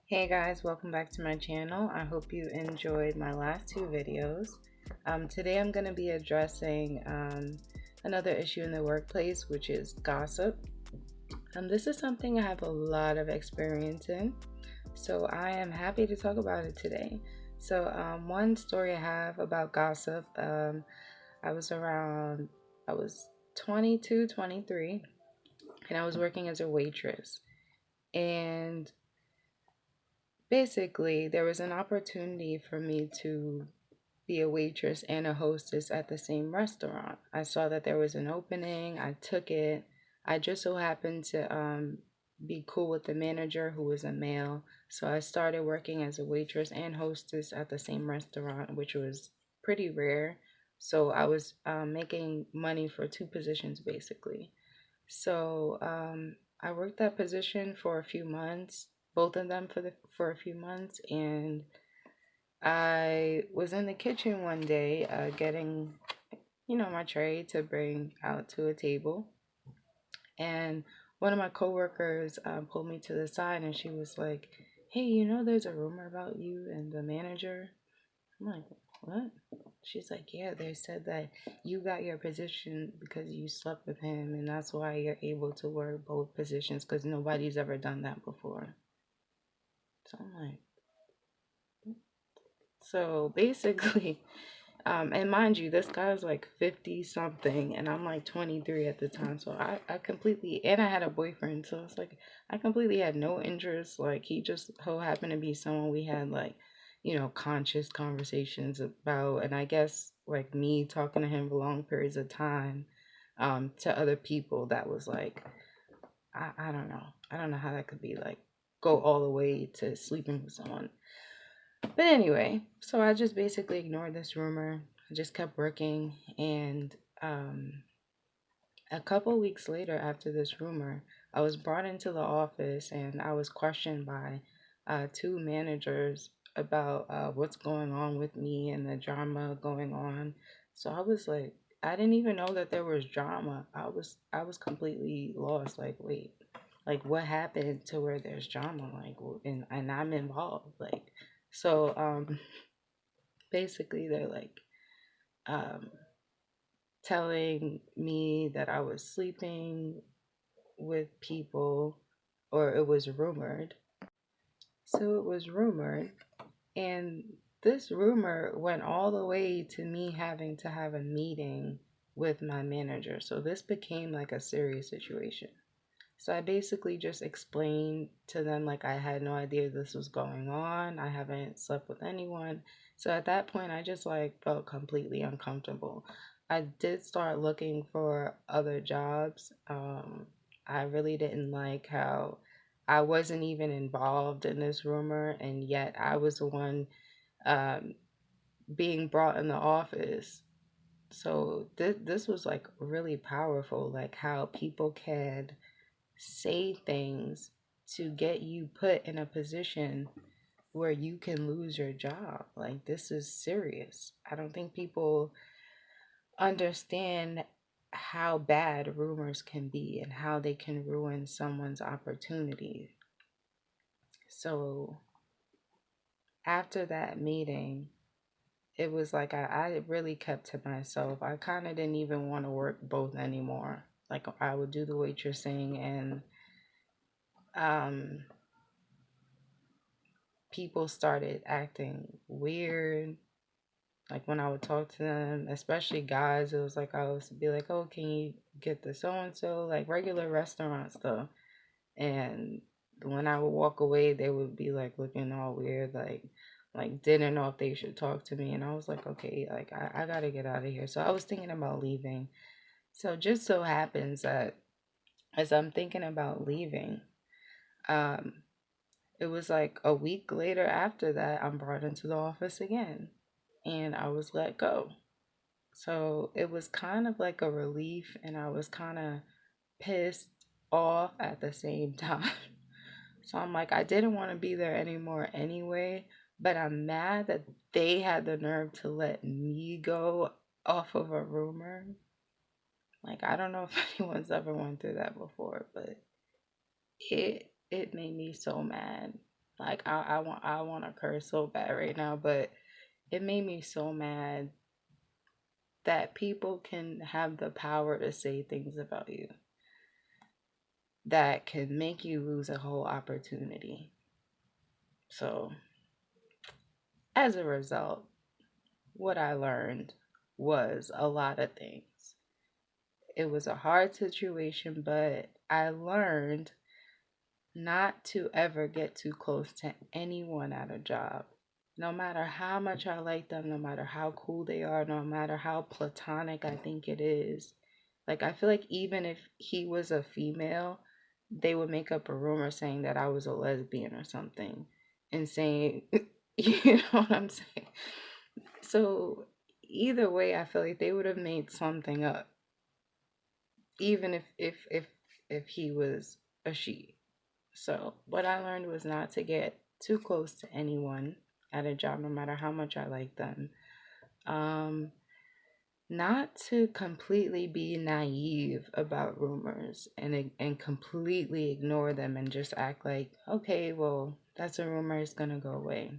Hey guys, welcome back to my channel. I hope you enjoyed my last two videos. Today I'm going to be addressing another issue in the workplace, which is gossip. This is something I have a lot of experience in, so I am happy to talk about it today. So one story I have about gossip, I was around, I was 22, 23, and I was working as a waitress. And basically, there was an opportunity for me to be a waitress and a hostess at the same restaurant. I saw that there was an opening, I took it. I just so happened to be cool with the manager who was a male. So I started working as a waitress and hostess at the same restaurant, which was pretty rare. So I was making money for two positions basically. So I worked that position for a few months, both of them for a few months, and I was in the kitchen one day getting, my tray to bring out to a table. And one of my coworkers pulled me to the side and she was like, "Hey, there's a rumor about you and the manager." I'm like, "What?" She's like, "Yeah, they said that you got your position because you slept with him, and that's why you're able to work both positions because nobody's ever done that before." So I'm like, so basically, and mind you, this guy was like 50 something, and I'm like 23 at the time. So I completely, and I had a boyfriend. So it's like, I completely had no interest. Like, he just so happened to be someone we had like, conscious conversations about. And I guess like me talking to him for long periods of time, to other people, that was like, I don't know. I don't know how that could be like, go all the way to sleeping with someone. But anyway, so I just basically ignored this rumor. I just kept working, and a couple weeks later, after this rumor, I was brought into the office and I was questioned by two managers about what's going on with me and the drama going on. So I was like, I didn't even know that there was drama. I was completely lost. Like, wait, like what happened to where there's drama? Like, and I'm involved. Like, so basically they're like um, telling me that I was sleeping with people, or it was rumored. So it was rumored, and this rumor went all the way to me having to have a meeting with my manager. So this became like a serious situation. So I basically just explained to them like I had no idea this was going on. I haven't slept with anyone. So at that point I just like felt completely uncomfortable. I did start looking for other jobs. I really didn't like how I wasn't even involved in this rumor, and yet I was the one um, being brought in the office. So this was like really powerful, like how people can say things to get you put in a position where you can lose your job. Like, this is serious. I don't think people understand how bad rumors can be and how they can ruin someone's opportunity. So, after that meeting, it was like I really kept to myself. I kind of didn't even want to work both anymore. Like, I would do the waitressing, and um, people started acting weird. Like when I would talk to them, especially guys, it was like I would be like, "Oh, can you get the so and so?" Like regular restaurant stuff. And when I would walk away, they would be like looking all weird, like didn't know if they should talk to me. And I was like, okay, like I gotta get out of here. So I was thinking about leaving. So just so happens that as I'm thinking about leaving, um, it was like a week later after that, I'm brought into the office again and I was let go. So it was kind of like a relief, and I was kind of pissed off at the same time. So I'm like, I didn't want to be there anymore anyway, but I'm mad that they had the nerve to let me go off of a rumor. Like, I don't know if anyone's ever went through that before, but it made me so mad. Like I want to curse so bad right now, but it made me so mad that people can have the power to say things about you that can make you lose a whole opportunity. So, as a result, what I learned was a lot of things. It was a hard situation, but I learned not to ever get too close to anyone at a job. No matter how much I like them, no matter how cool they are, no matter how platonic I think it is. Like, I feel like even if he was a female, they would make up a rumor saying that I was a lesbian or something and saying, you know what I'm saying? So, either way, I feel like they would have made something up, even if he was a she. So, what I learned was not to get too close to anyone at a job, no matter how much I like them. Um, Not to completely be naive about rumors and completely ignore them and just act like, okay, well, that's a rumor, it's gonna go away.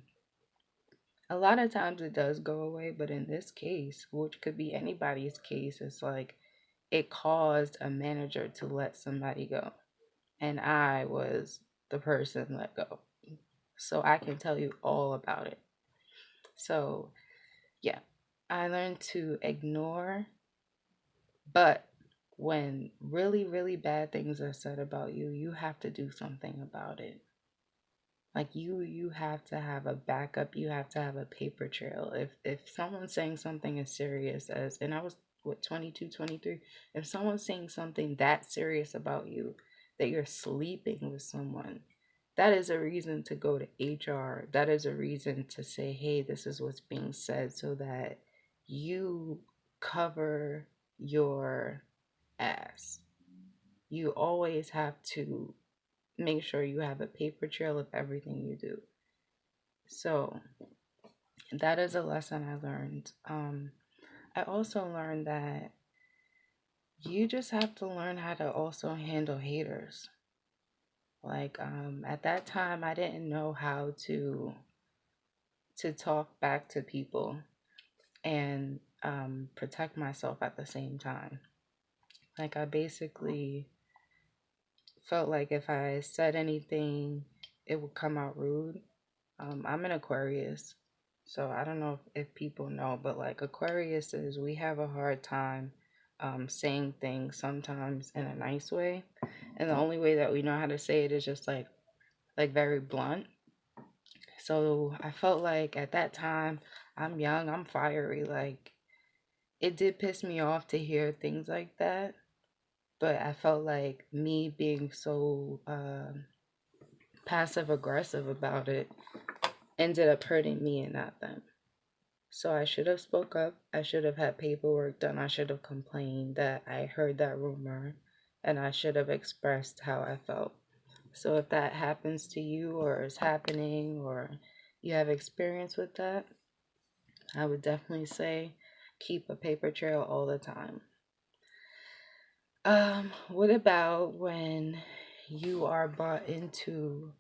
A lot of times it does go away, but in this case, which could be anybody's case, it's like it caused a manager to let somebody go, and I was the person let go. So I can tell you all about it. So, yeah, I learned to ignore, but when really, really bad things are said about you, you have to do something about it. Like you have to have a backup, you have to have a paper trail. If someone's saying something as serious as, and I was what, 22, 23, if someone's saying something that serious about you, that you're sleeping with someone, that is a reason to go to HR. That is a reason to say, hey, this is what's being said, so that you cover your ass. You always have to make sure you have a paper trail of everything you do. So that is a lesson I learned. I also learned that you just have to learn how to also handle haters. Like at that time, I didn't know how to talk back to people and protect myself at the same time. Like I basically felt like if I said anything, it would come out rude. I'm an Aquarius, so I don't know if people know, but like Aquarius is, we have a hard time saying things sometimes in a nice way, and the only way that we know how to say it is just like very blunt. So I felt like at that time, I'm young, I'm fiery, like it did piss me off to hear things like that, but I felt like me being so passive aggressive about it ended up hurting me and not them. So I should have spoke up. I should have had paperwork done. I should have complained that I heard that rumor, and I should have expressed how I felt. So if that happens to you or is happening or you have experience with that, I would definitely say keep a paper trail all the time. What about when you are brought into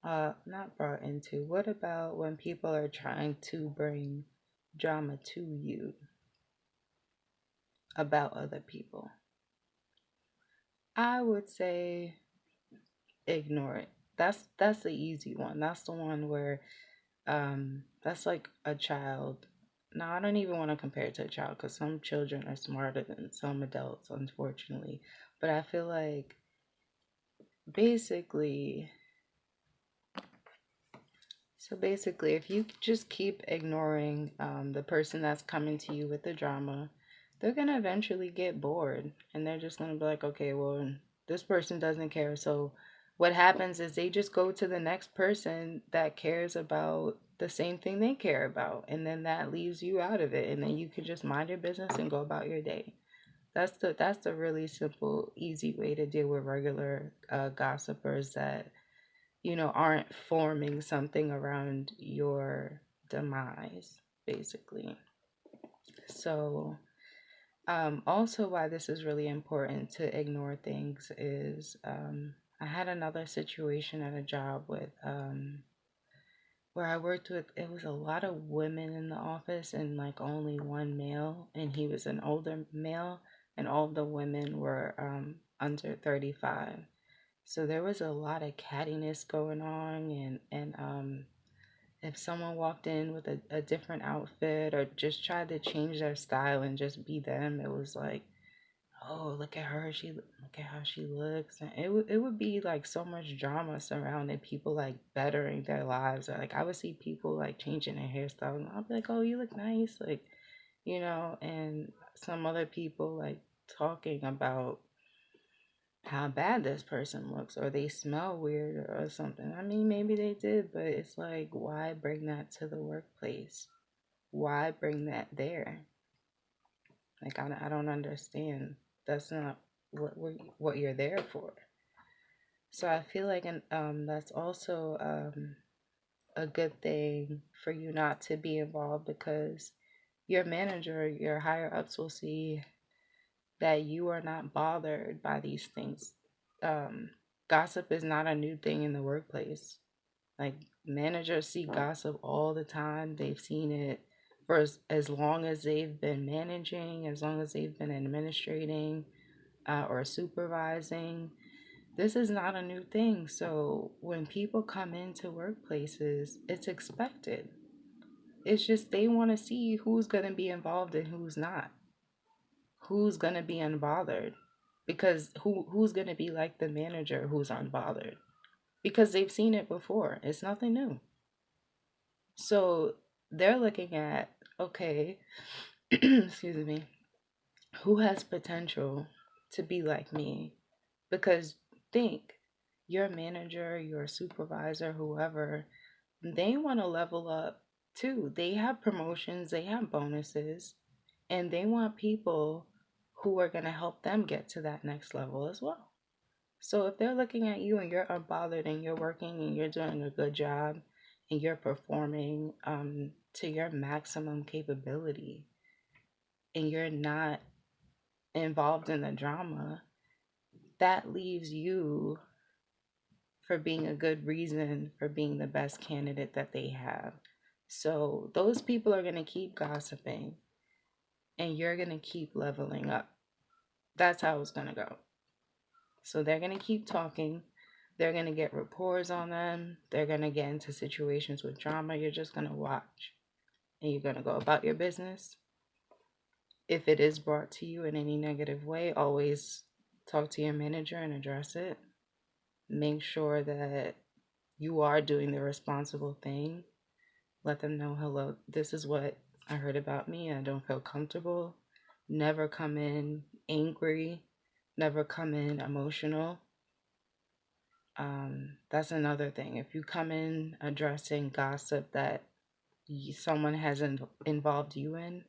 not brought into, what about when people are trying to bring drama to you about other people? I would say ignore it. That's the easy one. That's the one where that's like a child. No, I don't even want to compare it to a child because some children are smarter than some adults, unfortunately. But I feel like basically, so basically, if you just keep ignoring the person that's coming to you with the drama, they're gonna eventually get bored and they're just gonna be like, okay, well, this person doesn't care. So what happens is they just go to the next person that cares about the same thing they care about, and then that leaves you out of it, and then you can just mind your business and go about your day. That's the really simple, easy way to deal with regular gossipers that aren't forming something around your demise, basically. So, also, why this is really important to ignore things is I had another situation at a job with where I worked with, it was a lot of women in the office and like only one male, and he was an older male, and all the women were under 35. So there was a lot of cattiness going on, and if someone walked in with a different outfit or just tried to change their style and just be them, it was like, oh, look at her, look at how she looks. And it would be like so much drama surrounding people like bettering their lives. Or like I would see people like changing their hairstyle and I'll be like, oh, you look nice, like, and some other people like talking about how bad this person looks or they smell weird or something. I mean, maybe they did, but it's like, why bring that to the workplace? Why bring that there? Like, I don't understand. That's not what you're there for. So I feel like that's also a good thing for you not to be involved because your manager, your higher ups will see that you are not bothered by these things. Um, Gossip is not a new thing in the workplace. Like managers see gossip all the time. They've seen it for as long as they've been managing, as long as they've been administrating or supervising. This is not a new thing. So when people come into workplaces, it's expected. It's just they want to see who's going to be involved and who's not. Who's going to be unbothered. Because who's going to be like the manager who's unbothered? Because they've seen it before. It's nothing new. So they're looking at, okay, excuse me, who has potential to be like me? Because think, your manager, your supervisor, whoever, they want to level up too. They have promotions, they have bonuses, and they want people who are going to help them get to that next level as well. So if they're looking at you and you're unbothered and you're working and you're doing a good job and you're performing to your maximum capability and you're not involved in the drama, that leaves you for being a good reason for being the best candidate that they have. So those people are going to keep gossiping and you're going to keep leveling up. That's how it's going to go. So they're going to keep talking. They're going to get reports on them. They're going to get into situations with drama. You're just going to watch and you're going to go about your business. If it is brought to you in any negative way, always talk to your manager and address it. Make sure that you are doing the responsible thing. Let them know, hello, this is what I heard about me. I don't feel comfortable. Never come in angry. Never come in emotional. That's another thing. If you come in addressing gossip that someone has involved you in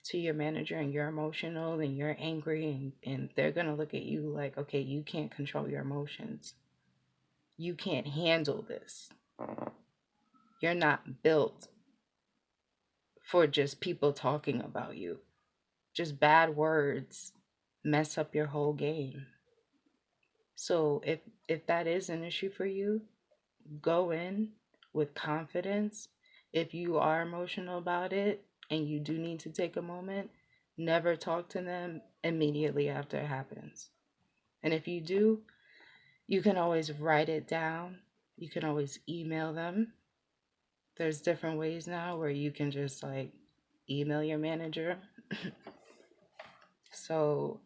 to your manager and you're emotional and you're angry and they're going to look at you like, okay, you can't control your emotions. You can't handle this. You're not built for just people talking about you. Just bad words mess up your whole game. So if that is an issue for you, go in with confidence. If you are emotional about it and you do need to take a moment, never talk to them immediately after it happens. And if you do, you can always write it down. You can always email them. There's different ways now where you can just like email your manager. So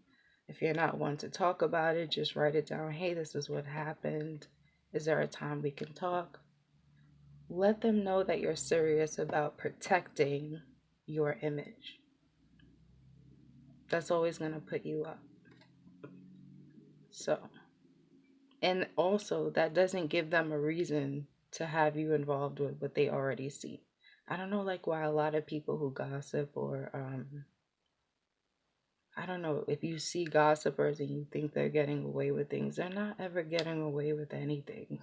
if you're not one to talk about it, just write it down. Hey, this is what happened. Is there a time we can talk? Let them know that you're serious about protecting your image. That's always going to put you up. So, and also that doesn't give them a reason to have you involved with what they already see. I don't know, like, why a lot of people who gossip or I don't know, if you see gossipers and you think they're getting away with things, they're not ever getting away with anything.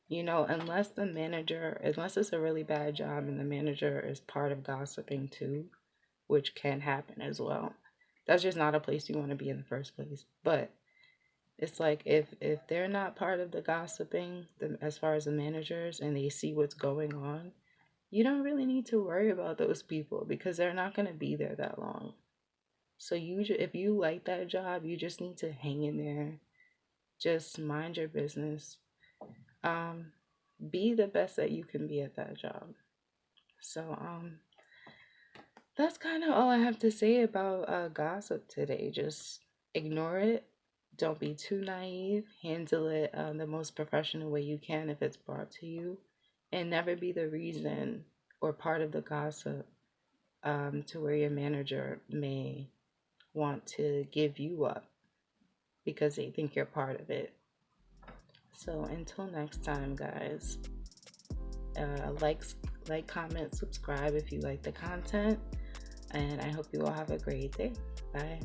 Unless it's a really bad job and the manager is part of gossiping too, which can happen as well. That's just not a place you want to be in the first place. But It's like if they're not part of the gossiping, as far as the managers, and they see what's going on, you don't really need to worry about those people because they're not going to be there that long. So if you like that job, you just need to hang in there. Just mind your business. Um, be the best that you can be at that job. So that's kind of all I have to say about gossip today. Just ignore it. Don't be too naive. Handle it the most professional way you can if it's brought to you, and never be the reason or part of the gossip to where your manager may want to give you up because they think you're part of it. So until next time, guys, uh, like, comment, subscribe if you like the content, and I hope you all have a great day. Bye.